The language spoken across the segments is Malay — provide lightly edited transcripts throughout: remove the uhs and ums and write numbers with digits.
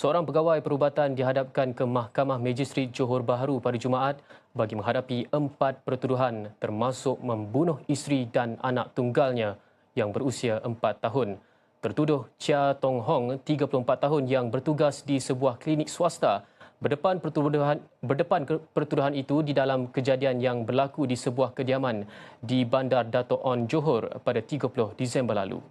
Seorang pegawai perubatan dihadapkan ke Mahkamah Magistrate Johor Bahru pada Jumaat bagi menghadapi 4 pertuduhan termasuk membunuh isteri dan anak tunggalnya yang berusia 4 tahun. Tertuduh Chia Tong Hong, 34 tahun yang bertugas di sebuah klinik swasta berdepan pertuduhan itu di dalam kejadian yang berlaku di sebuah kediaman di Bandar Dato' On Johor pada 30 Disember lalu.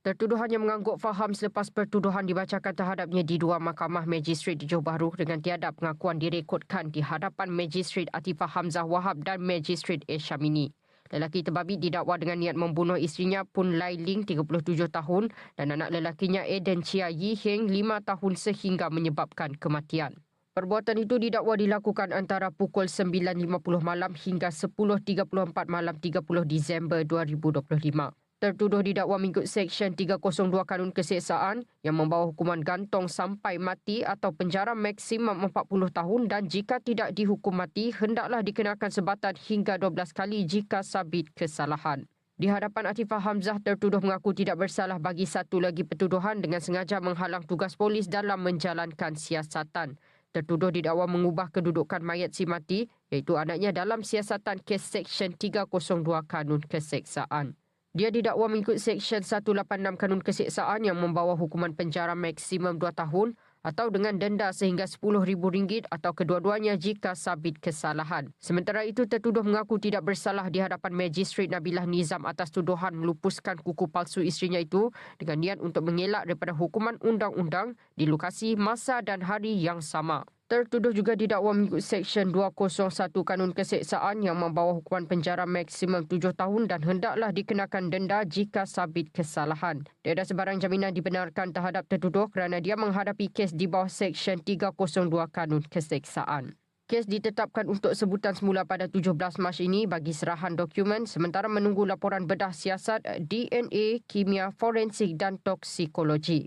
Tertuduh hanya mengangguk faham selepas pertuduhan dibacakan terhadapnya di dua mahkamah magistrate di Johor Bahru dengan tiadap pengakuan direkodkan di hadapan Magistrate Atifah Hamzah Wahab dan Magistrate Syamini. Lelaki terbabit didakwa dengan niat membunuh isterinya Pun Lai Ling 37 tahun dan anak lelakinya Eden Chia Yi Heng 5 tahun sehingga menyebabkan kematian. Perbuatan itu didakwa dilakukan antara pukul 9.50 malam hingga 10.34 malam 30 Disember 2025. Tertuduh didakwa mengikut Seksyen 302 Kanun Keseksaan yang membawa hukuman gantung sampai mati atau penjara maksimum 40 tahun dan jika tidak dihukum mati, hendaklah dikenakan sebatan hingga 12 kali jika sabit kesalahan. Di hadapan Atifah Hamzah, tertuduh mengaku tidak bersalah bagi satu lagi pertuduhan dengan sengaja menghalang tugas polis dalam menjalankan siasatan. Tertuduh didakwa mengubah kedudukan mayat si mati iaitu anaknya dalam siasatan kes Seksyen 302 Kanun Keseksaan. Dia didakwa mengikut Seksyen 186 Kanun Keseksaan yang membawa hukuman penjara maksimum 2 tahun atau dengan denda sehingga RM10,000 atau kedua-duanya jika sabit kesalahan. Sementara itu, tertuduh mengaku tidak bersalah di hadapan Magistrate Nabilah Nizam atas tuduhan melupuskan kuku palsu isterinya itu dengan niat untuk mengelak daripada hukuman undang-undang di lokasi, masa dan hari yang sama. Tertuduh juga didakwa mengikut Seksyen 201 Kanun Keseksaan yang membawa hukuman penjara maksimum 7 tahun dan hendaklah dikenakan denda jika sabit kesalahan. Tiada sebarang jaminan dibenarkan terhadap tertuduh kerana dia menghadapi kes di bawah Seksyen 302 Kanun Keseksaan. Kes ditetapkan untuk sebutan semula pada 17 Mac ini bagi serahan dokumen sementara menunggu laporan bedah siasat, DNA, kimia forensik dan toksikologi.